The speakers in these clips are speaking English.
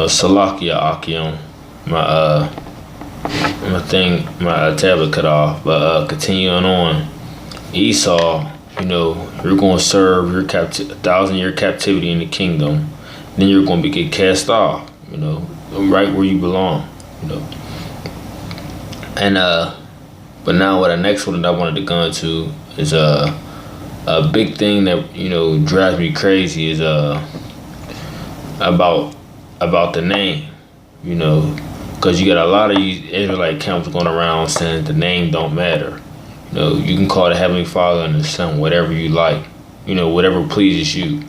Salakia Akion. My tablet cut off. But continuing on, Esau, you're going to serve your 1,000-year captivity in the kingdom. Then you're going to get cast off, right where you belong, And but now what the next one that I wanted to go into is a big thing that drives me crazy is about the name, because you got a lot of these Israelite camps going around saying the name don't matter. You can call the Heavenly Father and the Son whatever you like, whatever pleases you.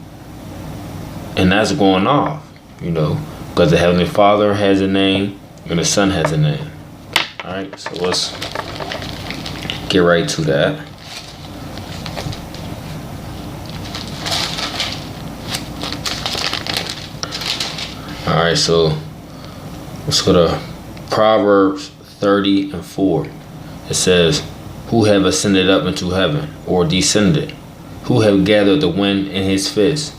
And that's going off, because the Heavenly Father has a name and the Son has a name. All right, so let's get right to that. All right, so let's go to Proverbs 30:4. It says, "Who have ascended up into heaven, or descended? Who have gathered the wind in his fist?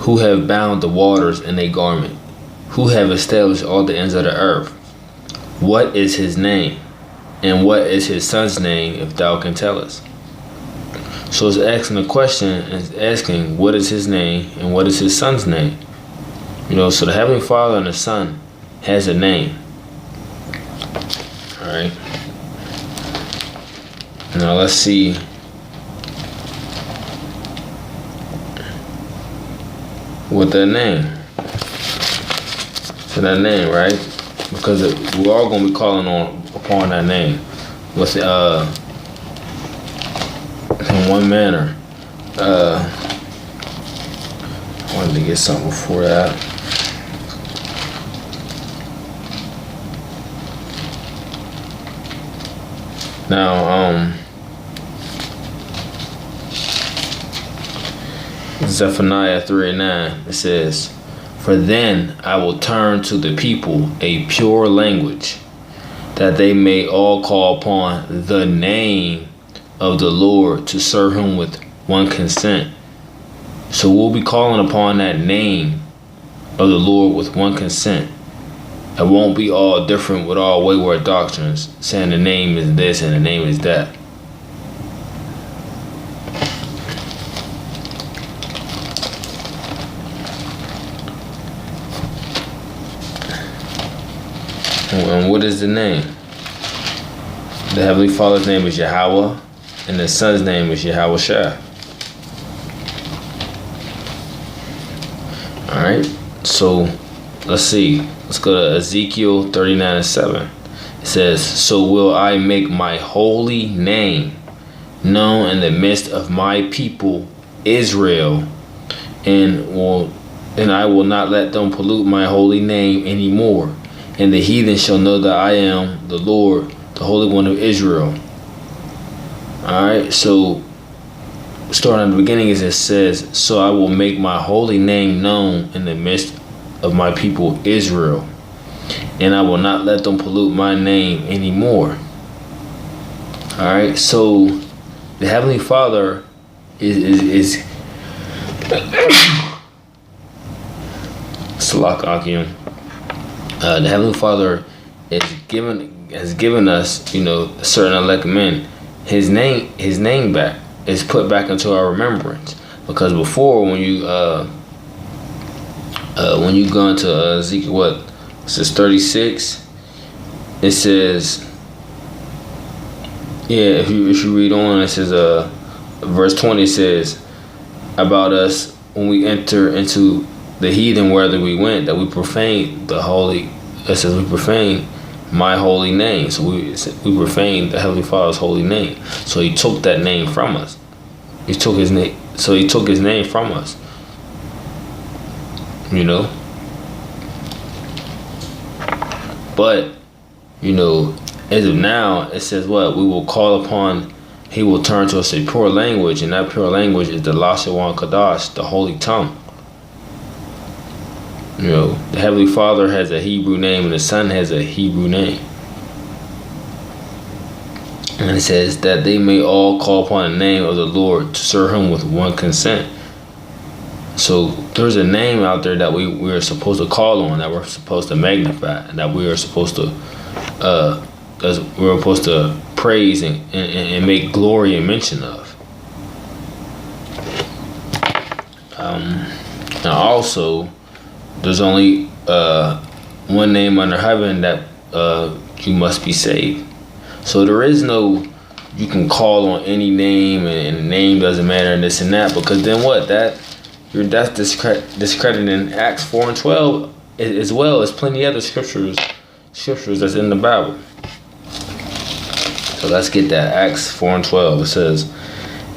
Who have bound the waters in a garment? Who have established all the ends of the earth? What is his name? And what is his son's name, if thou can tell us?" So it's asking the question, and it's asking what is his name and what is his son's name. So the Heavenly Father and the Son has a name. All right. Now let's see. What that name? So that name, right? Because we're all gonna be calling upon that name with in one manner. I wanted to get something before that. Now, Zephaniah 3:9, it says, "For then I will turn to the people a pure language, that they may all call upon the name of the Lord to serve him with one consent." So we'll be calling upon that name of the Lord with one consent. It won't be all different with all wayward doctrines, saying the name is this and the name is that. And what is the name? The Heavenly Father's name is Yahawah, and the Son's name is Yahawashi. Alright, so let's see. Let's go to Ezekiel 39:7. It says, "So will I make my holy name known in the midst of my people Israel, and I will not let them pollute my holy name anymore. And the heathen shall know that I am the Lord, the Holy One of Israel." Alright, so starting at the beginning, it says, "So I will make my holy name known in the midst of my people Israel, and I will not let them pollute my name anymore." Alright, so the Heavenly Father is Salak Akim. The Heavenly Father has given us, certain elect men. His name back is put back into our remembrance, because before when you go into Ezekiel, what it says 36, it says, if you read on, it says verse 20 says about us when we enter into the heathen wherever we went, that we profane the holy. It says we profane my holy name. So we profane the Heavenly Father's holy name. So he took that name from us. He took his name. So he took his name from us. But as of now, it says what we will call upon. He will turn to us a pure language, and that pure language is the Lashawan Kadash, the holy tongue. The Heavenly Father has a Hebrew name, and the Son has a Hebrew name. And it says that they may all call upon the name of the Lord to serve him with one consent. So there's a name out there that we are supposed to call on, that we're supposed to magnify, and that we are supposed to we're supposed to praise and make glory and mention of. And also, there's only one name under heaven that you must be saved. So there is no, you can call on any name and the name doesn't matter and this and that, because then what? That's discrediting Acts 4 and 12 as well as plenty other scriptures that's in the Bible. So let's get that. Acts 4 and 12. It says,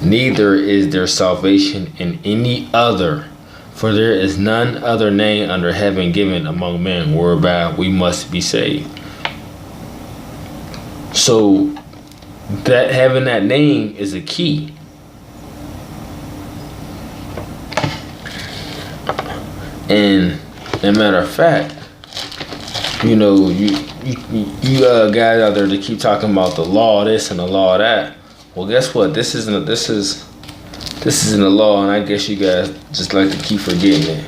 "Neither is there salvation in any other, for there is none other name under heaven given among men whereby we must be saved." So that having that name is a key. And as a matter of fact, you know, you guys out there that keep talking about the law this and the law that. Well, guess what? This isn't the law, and I guess you guys just like to keep forgetting it.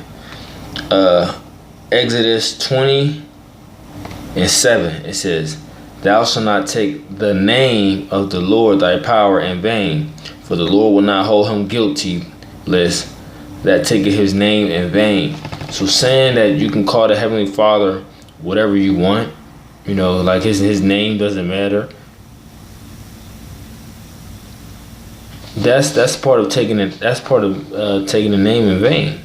Exodus 20 and 7. It says, "Thou shalt not take the name of the Lord thy power in vain, for the Lord will not hold him guiltless that taketh his name in vain." So saying that you can call the Heavenly Father whatever you want, you know, like his name doesn't matter. That's part of taking it. That's part of taking the name in vain.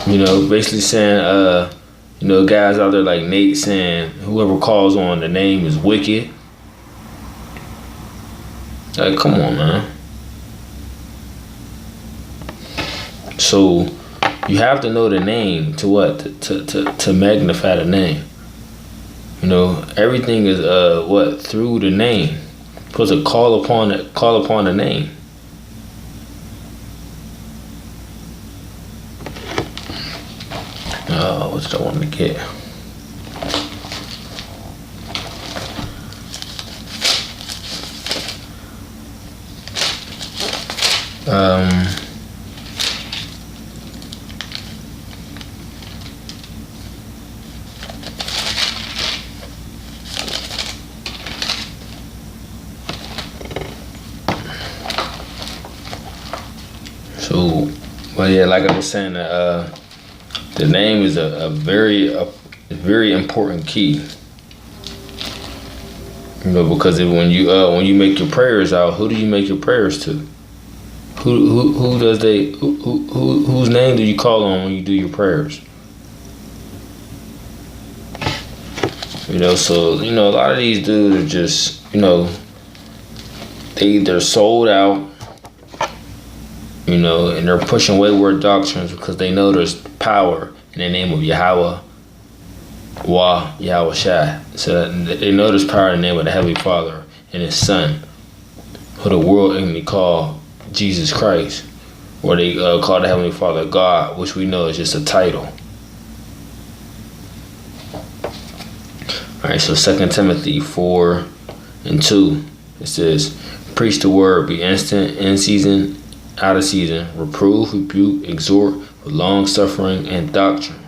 You know, basically saying, you know, guys out there like Nate saying whoever calls on the name is wicked. Like, come on, man. So you have to know the name to what? To magnify the name. You know, everything is through the name. You're supposed to call upon the name. What did I want to get? So, well, yeah, like I was saying, the name is a very important key. You know, because when you make your prayers out, who do you make your prayers to? Whose name do you call on when you do your prayers? You know, so you know a lot of these dudes are just, you know, they're sold out. You know, and they're pushing wayward doctrines because they know there's power in the name of Yahawah, Yahawashi. So they know there's power in the name of the Heavenly Father and His Son, who the world only call Jesus Christ, or they call the Heavenly Father God, which we know is just a title. All right, so 2 Timothy 4 and 2, it says, "Preach the word, be instant, in season, out of season, reprove, rebuke, exhort with long suffering and doctrine.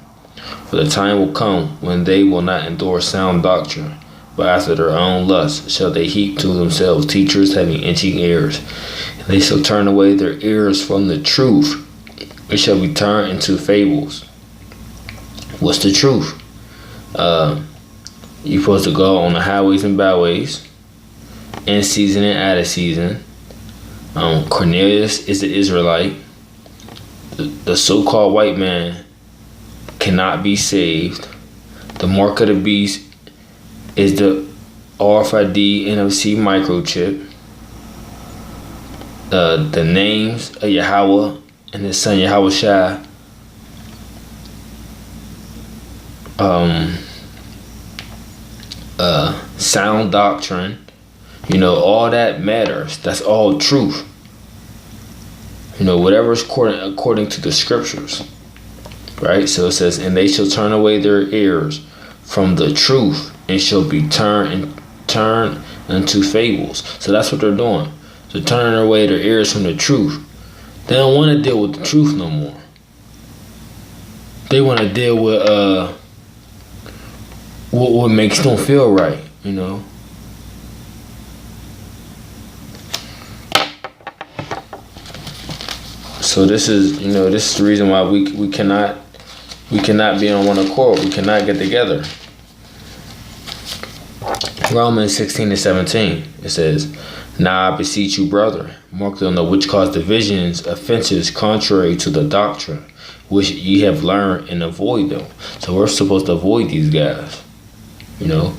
For the time will come when they will not endure sound doctrine, but after their own lusts shall they heap to themselves teachers having itching ears. And they shall turn away their ears from the truth, it shall be turned into fables." What's the truth? You're supposed to go on the highways and byways, in season and out of season. Cornelius is the Israelite. The so-called white man cannot be saved. The mark of the beast is the RFID NFC microchip. The names of Yahawah and His Son Yahawashi. Sound doctrine. You know, all that matters. That's all truth. You know, whatever is according to the scriptures. Right? So it says, "And they shall turn away their ears from the truth and shall be turned into fables." So that's what they're doing. They're turning away their ears from the truth They don't want to deal with the truth no more. They want to deal with what makes them feel right, you know. So this is the reason why we cannot be on one accord. We cannot get together. Romans 16:17, it says, "Now I beseech you, brother, mark them which cause divisions, offenses contrary to the doctrine, which ye have learned, and avoid them." So we're supposed to avoid these guys, you know,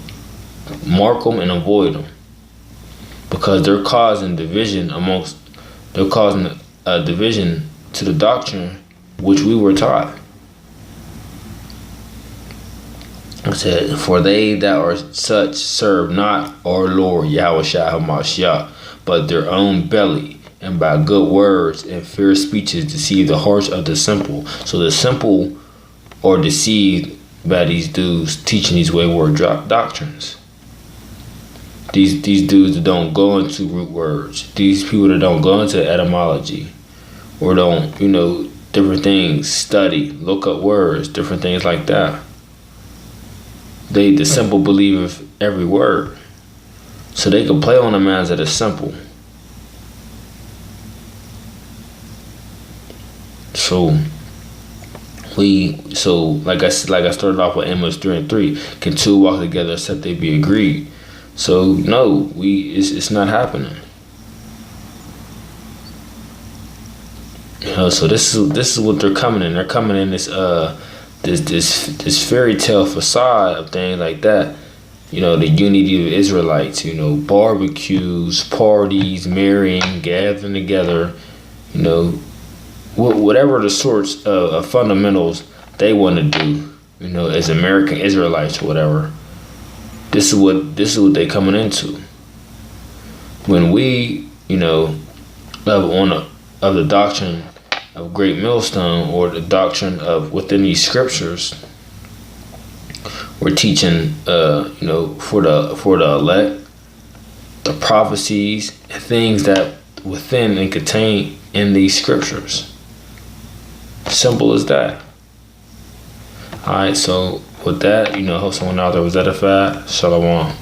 mark them and avoid them, because they're causing division they're causing a division to the doctrine which we were taught. It said, "For they that are such serve not our Lord Yahawashi, but their own belly, and by good words and fair speeches deceive the hearts of the simple." So the simple are deceived by these dudes teaching these wayward doctrines. These dudes that don't go into root words. These people that don't go into etymology, or don't, different things, study, look up words, different things like that. The simple believe every word. So they can play on the minds that are simple. So like I started off with Amos 3:3, can two walk together except they be agreed? So no, it's not happening. So this is what they're coming in. They're coming in this fairy tale facade of things like that. The unity of Israelites. Barbecues, parties, marrying, gathering together. Whatever the sorts of fundamentals they want to do. As American Israelites or whatever. This is what they coming into. When we, of the doctrine of Great Millstone, or the doctrine of within these scriptures, we're teaching, for the elect, the prophecies and things that within and contain in these scriptures. Simple as that. All right, so with that, hope someone out there was edified. Shalom.